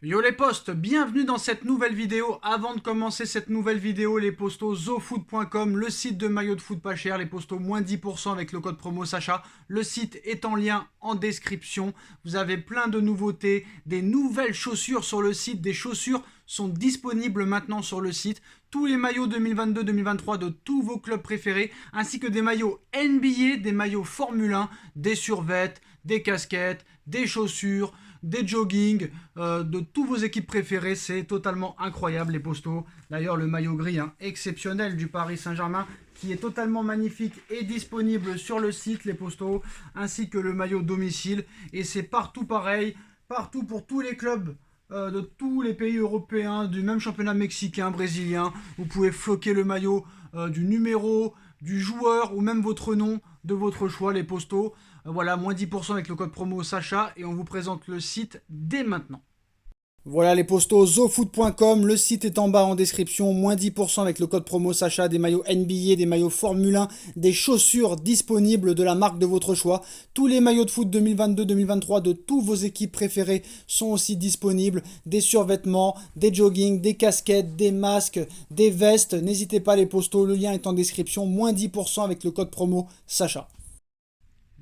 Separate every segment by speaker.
Speaker 1: Yo les postes, bienvenue dans cette nouvelle vidéo. Avant de commencer cette nouvelle vidéo, les postos zofoot.com, le site de maillots de foot pas cher, les postos moins 10% avec le code promo Sacha. Le site est en lien en description. Vous avez plein de nouveautés, des nouvelles chaussures sur le site. Des chaussures sont disponibles maintenant sur le site. Tous les maillots 2022-2023 de tous vos clubs préférés, ainsi que des maillots NBA, des maillots Formule 1, des survêtements, des casquettes, des chaussures, des joggings, de tous vos équipes préférées. C'est totalement incroyable les postos. D'ailleurs le maillot gris exceptionnel du Paris Saint-Germain qui est totalement magnifique est disponible sur le site les postos, ainsi que le maillot domicile. Et c'est partout pareil, partout pour tous les clubs de tous les pays européens, du même championnat mexicain, brésilien. Vous pouvez floquer le maillot du numéro, du joueur ou même votre nom de votre choix les postos. Voilà, moins 10% avec le code promo Sacha et on vous présente le site dès maintenant. Voilà les postos, zofoot.com, le site est en bas en description, moins 10% avec le code promo Sacha, des maillots NBA, des maillots Formule 1, des chaussures disponibles de la marque de votre choix. Tous les maillots de foot 2022-2023 de tous vos équipes préférées sont aussi disponibles, des survêtements, des joggings, des casquettes, des masques, des vestes. N'hésitez pas les postos, le lien est en description, moins 10% avec le code promo Sacha.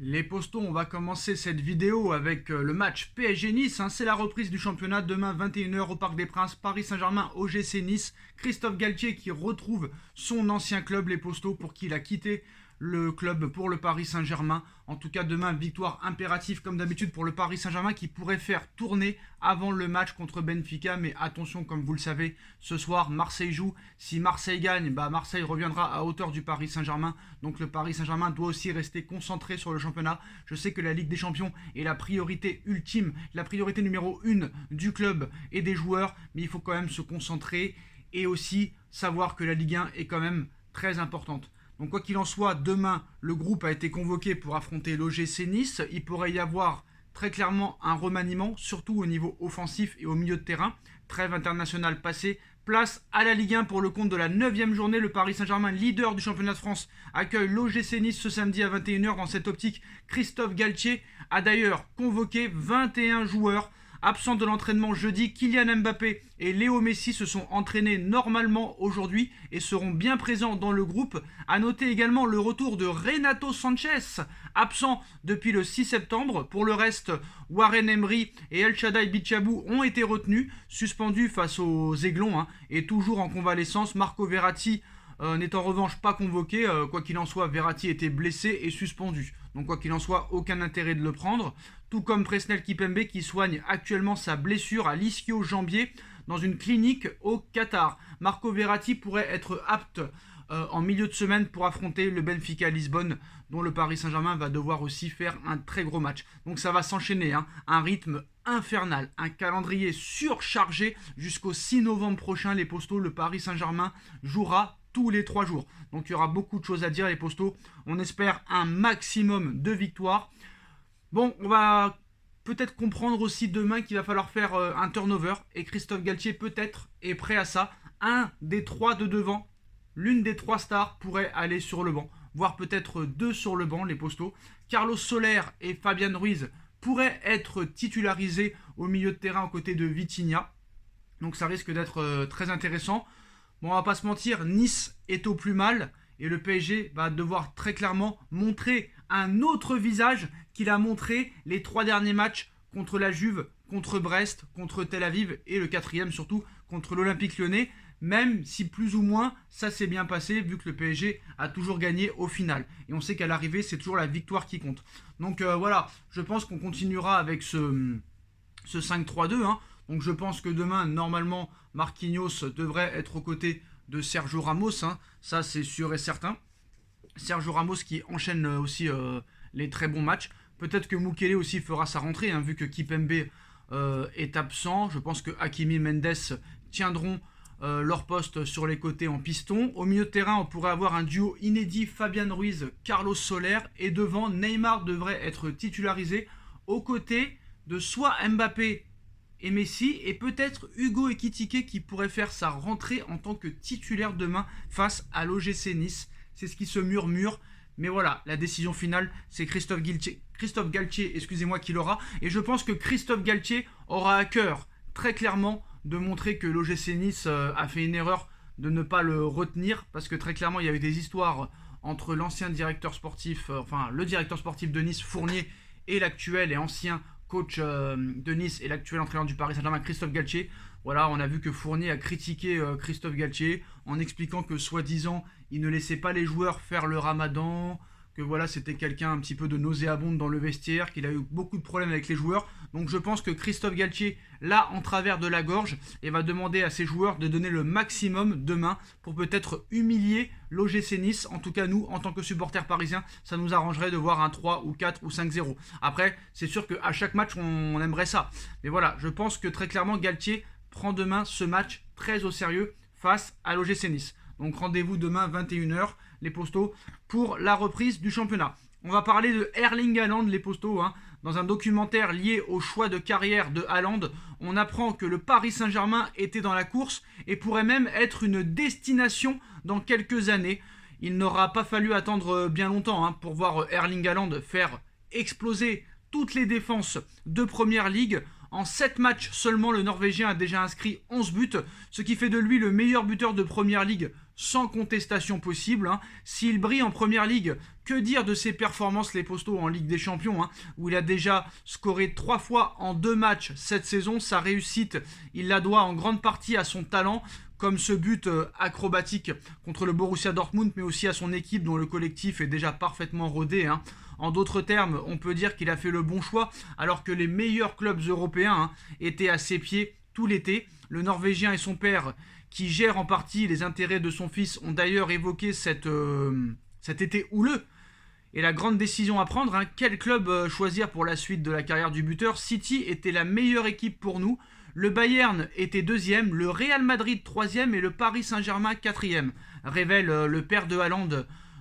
Speaker 1: Les postos, on va commencer cette vidéo avec le match PSG-Nice. C'est la reprise du championnat demain 21h au Parc des Princes. Paris Saint-Germain, OGC Nice. Christophe Galtier qui retrouve son ancien club, les postos, pour qui il a quitté le club pour le Paris Saint-Germain. En tout cas, demain, victoire impérative comme d'habitude pour le Paris Saint-Germain qui pourrait faire tourner avant le match contre Benfica. Mais attention, comme vous le savez, ce soir, Marseille joue. Si Marseille gagne, Marseille reviendra à hauteur du Paris Saint-Germain. Donc le Paris Saint-Germain doit aussi rester concentré sur le championnat. Je sais que la Ligue des Champions est la priorité ultime, la priorité numéro 1 du club et des joueurs. Mais il faut quand même se concentrer et aussi savoir que la Ligue 1 est quand même très importante. Donc quoi qu'il en soit, demain, le groupe a été convoqué pour affronter l'OGC Nice. Il pourrait y avoir très clairement un remaniement, surtout au niveau offensif et au milieu de terrain. Trêve internationale passée, place à la Ligue 1 pour le compte de la 9e journée. Le Paris Saint-Germain, leader du championnat de France, accueille l'OGC Nice ce samedi à 21h. Dans cette optique, Christophe Galtier a d'ailleurs convoqué 21 joueurs. Absents de l'entraînement jeudi, Kylian Mbappé et Léo Messi se sont entraînés normalement aujourd'hui et seront bien présents dans le groupe. A noter également le retour de Renato Sanchez, absent depuis le 6 septembre. Pour le reste, Warren Emery et El Shaddai Bichabou ont été retenus, suspendus face aux Aiglons et toujours en convalescence. Marco Verratti n'est en revanche pas convoqué. Quoi qu'il en soit, Verratti était blessé et suspendu. Donc quoi qu'il en soit, aucun intérêt de le prendre. Tout comme Presnel Kipembe qui soigne actuellement sa blessure à l'ischio-jambier dans une clinique au Qatar. Marco Verratti pourrait être apte en milieu de semaine pour affronter le Benfica Lisbonne, dont le Paris Saint-Germain va devoir aussi faire un très gros match. Donc ça va s'enchaîner, un rythme infernal, un calendrier surchargé jusqu'au 6 novembre prochain. Les postos, le Paris Saint-Germain jouera tous les 3 jours. Donc il y aura beaucoup de choses à dire les postos. On espère un maximum de victoires. Bon, on va peut-être comprendre aussi demain qu'il va falloir faire un turnover. Et Christophe Galtier peut-être est prêt à ça. Un des 3 de devant, l'une des 3 stars pourrait aller sur le banc. Voire peut-être 2 sur le banc, les postos. Carlos Soler et Fabian Ruiz pourraient être titularisés au milieu de terrain aux côtés de Vitinha. Donc ça risque d'être très intéressant. Bon, on va pas se mentir, Nice est au plus mal et le PSG va devoir très clairement montrer un autre visage qu'il a montré les 3 derniers matchs contre la Juve, contre Brest, contre Tel Aviv et le 4e surtout contre l'Olympique Lyonnais, même si plus ou moins ça s'est bien passé vu que le PSG a toujours gagné au final. Et on sait qu'à l'arrivée, c'est toujours la victoire qui compte. Donc voilà, je pense qu'on continuera avec ce 5-3-2. Donc je pense que demain, normalement, Marquinhos devrait être aux côtés de Sergio Ramos. Ça, c'est sûr et certain. Sergio Ramos qui enchaîne aussi les très bons matchs. Peut-être que Mukele aussi fera sa rentrée, vu que Kipembe est absent. Je pense que Hakimi et Mendes tiendront leur poste sur les côtés en piston. Au milieu de terrain, on pourrait avoir un duo inédit Fabian Ruiz, Carlos Soler. Et devant, Neymar devrait être titularisé aux côtés de soit Mbappé et Messi, et peut-être Hugo Ekitike qui pourrait faire sa rentrée en tant que titulaire demain face à l'OGC Nice. C'est ce qui se murmure. Mais voilà, la décision finale, c'est Christophe Galtier qui l'aura. Et je pense que Christophe Galtier aura à cœur très clairement de montrer que l'OGC Nice a fait une erreur de ne pas le retenir, parce que très clairement il y a eu des histoires entre l'ancien directeur sportif, le directeur sportif de Nice, Fournier, et l'actuel et ancien coach de Nice et l'actuel entraîneur du Paris Saint-Germain, Christophe Galtier. Voilà, on a vu que Fournier a critiqué Christophe Galtier en expliquant que soi-disant il ne laissait pas les joueurs faire le ramadan, que voilà, c'était quelqu'un un petit peu de nauséabond dans le vestiaire, qu'il a eu beaucoup de problèmes avec les joueurs. Donc je pense que Christophe Galtier l'a en travers de la gorge et va demander à ses joueurs de donner le maximum demain pour peut-être humilier l'OGC Nice. En tout cas, nous, en tant que supporters parisiens, ça nous arrangerait de voir un 3 ou 4 ou 5-0. Après, c'est sûr qu'à chaque match, on aimerait ça. Mais voilà, je pense que très clairement, Galtier prend demain ce match très au sérieux face à l'OGC Nice. Donc rendez-vous demain 21h, les Postos, pour la reprise du championnat. On va parler de Erling Haaland, les Postos. Dans un documentaire lié au choix de carrière de Haaland, on apprend que le Paris Saint-Germain était dans la course et pourrait même être une destination dans quelques années. Il n'aura pas fallu attendre bien longtemps pour voir Erling Haaland faire exploser toutes les défenses de Première Ligue. En 7 matchs seulement, le Norvégien a déjà inscrit 11 buts, ce qui fait de lui le meilleur buteur de Première Ligue sans contestation possible. S'il brille en Première Ligue, que dire de ses performances, les Postos, en Ligue des Champions, où il a déjà scoré 3 fois en 2 matchs cette saison. Sa réussite, il la doit en grande partie à son talent, comme ce but acrobatique contre le Borussia Dortmund, mais aussi à son équipe dont le collectif est déjà parfaitement rodé. En d'autres termes, on peut dire qu'il a fait le bon choix, alors que les meilleurs clubs européens étaient à ses pieds tout l'été. Le Norvégien et son père, qui gèrent en partie les intérêts de son fils, ont d'ailleurs évoqué cet été houleux. Et la grande décision à prendre, quel club choisir pour la suite de la carrière du buteur. City était la meilleure équipe pour nous. Le Bayern était 2e, le Real Madrid 3e et le Paris Saint-Germain 4e, révèle le père de Haaland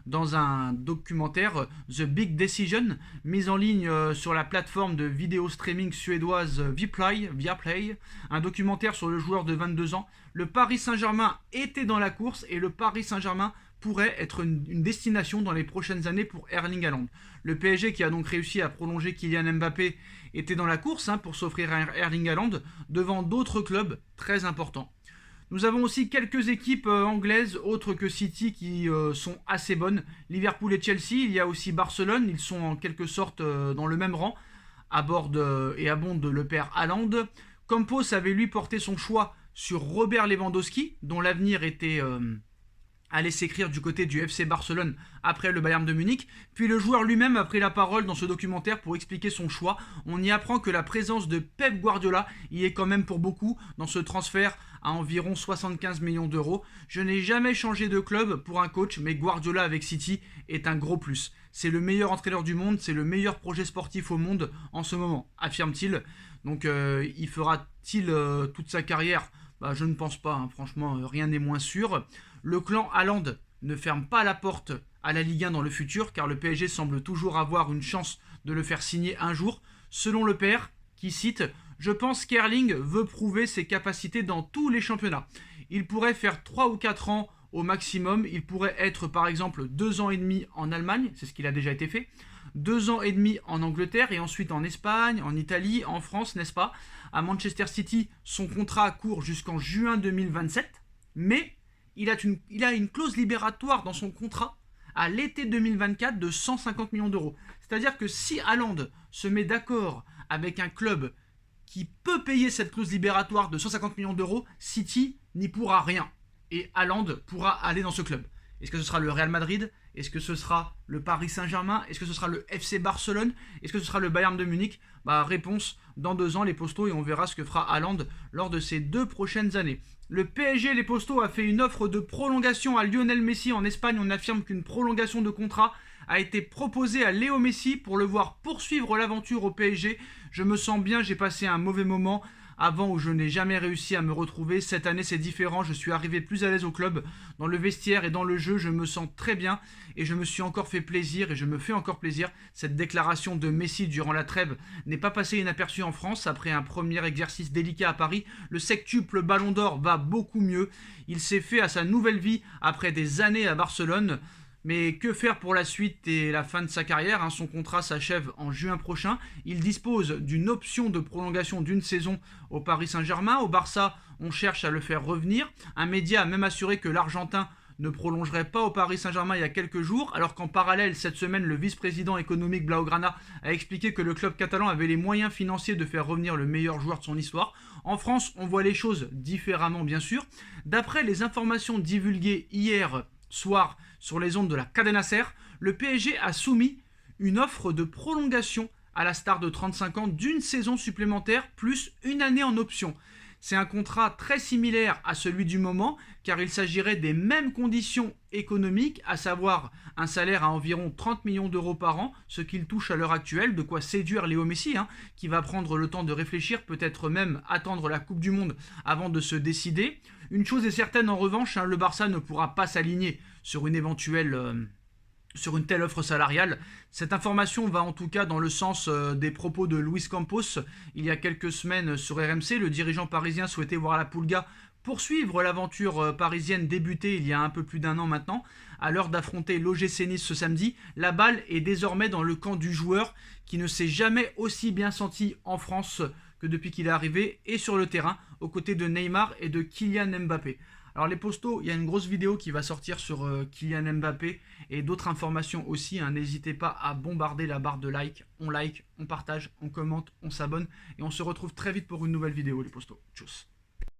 Speaker 1: dans un documentaire The Big Decision, mis en ligne sur la plateforme de vidéo streaming suédoise Viaplay, un documentaire sur le joueur de 22 ans. Le Paris Saint-Germain était dans la course et le Paris Saint-Germain pourrait être une destination dans les prochaines années pour Erling Haaland. Le PSG, qui a donc réussi à prolonger Kylian Mbappé, était dans la course pour s'offrir un Erling Haaland devant d'autres clubs très importants. Nous avons aussi quelques équipes anglaises autres que City qui sont assez bonnes. Liverpool et Chelsea, il y a aussi Barcelone, ils sont en quelque sorte dans le même rang, aborde et abonde le père Haaland. Campos avait lui porté son choix sur Robert Lewandowski, dont l'avenir était allait s'écrire du côté du FC Barcelone après le Bayern de Munich. Puis le joueur lui-même a pris la parole dans ce documentaire pour expliquer son choix. On y apprend que la présence de Pep Guardiola y est quand même pour beaucoup dans ce transfert à environ 75 millions d'euros. Je n'ai jamais changé de club pour un coach, mais Guardiola avec City est un gros plus. C'est le meilleur entraîneur du monde, c'est le meilleur projet sportif au monde en ce moment, affirme-t-il. Donc il fera-t-il toute sa carrière ? Je ne pense pas, franchement, rien n'est moins sûr. Le clan Haaland ne ferme pas la porte à la Ligue 1 dans le futur, car le PSG semble toujours avoir une chance de le faire signer un jour. Selon le père, qui cite « Je pense qu'Erling veut prouver ses capacités dans tous les championnats. Il pourrait faire 3 ou 4 ans au maximum. Il pourrait être par exemple 2 ans et demi en Allemagne, c'est ce qu'il a déjà été fait, 2 ans et demi en Angleterre et ensuite en Espagne, en Italie, en France, n'est-ce pas ? À Manchester City, son contrat court jusqu'en juin 2027, mais il a une clause libératoire dans son contrat à l'été 2024 de 150 millions d'euros. C'est-à-dire que si Haaland se met d'accord avec un club qui peut payer cette clause libératoire de 150 millions d'euros, City n'y pourra rien. Et Haaland pourra aller dans ce club. Est-ce que ce sera le Real Madrid ? Est-ce que ce sera le Paris Saint-Germain ? Est-ce que ce sera le FC Barcelone ? Est-ce que ce sera le Bayern de Munich ? Réponse dans 2 ans, les Postos, et on verra ce que fera Haaland lors de ces 2 prochaines années. Le PSG, les Postos, a fait une offre de prolongation à Lionel Messi en Espagne. On affirme qu'une prolongation de contrat a été proposée à Léo Messi pour le voir poursuivre l'aventure au PSG. Je me sens bien, j'ai passé un mauvais moment avant où je n'ai jamais réussi à me retrouver. Cette année, c'est différent. Je suis arrivé plus à l'aise au club. Dans le vestiaire et dans le jeu, je me sens très bien et je me suis encore fait plaisir et je me fais encore plaisir. Cette déclaration de Messi durant la trêve n'est pas passée inaperçue en France. Après un premier exercice délicat à Paris, le sextuple Ballon d'Or va beaucoup mieux. Il s'est fait à sa nouvelle vie après des années à Barcelone. Mais que faire pour la suite et la fin de sa carrière, hein? Son contrat s'achève en juin prochain. Il dispose d'une option de prolongation d'une saison au Paris Saint-Germain. Au Barça, on cherche à le faire revenir. Un média a même assuré que l'Argentin ne prolongerait pas au Paris Saint-Germain il y a quelques jours, alors qu'en parallèle, cette semaine, le vice-président économique Blaugrana a expliqué que le club catalan avait les moyens financiers de faire revenir le meilleur joueur de son histoire. En France, on voit les choses différemment, bien sûr. D'après les informations divulguées hier soir sur les ondes de la Cadena Ser, le PSG a soumis une offre de prolongation à la star de 35 ans d'une saison supplémentaire plus une année en option. C'est un contrat très similaire à celui du moment, car il s'agirait des mêmes conditions économiques, à savoir un salaire à environ 30 millions d'euros par an, ce qu'il touche à l'heure actuelle, de quoi séduire Léo Messi, qui va prendre le temps de réfléchir, peut-être même attendre la Coupe du Monde avant de se décider. Une chose est certaine en revanche, le Barça ne pourra pas s'aligner sur une telle offre salariale. Cette information va en tout cas dans le sens des propos de Luis Campos il y a quelques semaines sur RMC. Le dirigeant parisien souhaitait voir la Pulga poursuivre l'aventure parisienne débutée il y a un peu plus d'un an maintenant. À l'heure d'affronter l'OGC Nice ce samedi, la balle est désormais dans le camp du joueur qui ne s'est jamais aussi bien senti en France que depuis qu'il est arrivé et sur le terrain aux côtés de Neymar et de Kylian Mbappé. Alors les postos, il y a une grosse vidéo qui va sortir sur Kylian Mbappé et d'autres informations aussi. N'hésitez pas à bombarder la barre de like, on partage, on commente, on s'abonne et on se retrouve très vite pour une nouvelle vidéo les postos. Tchuss.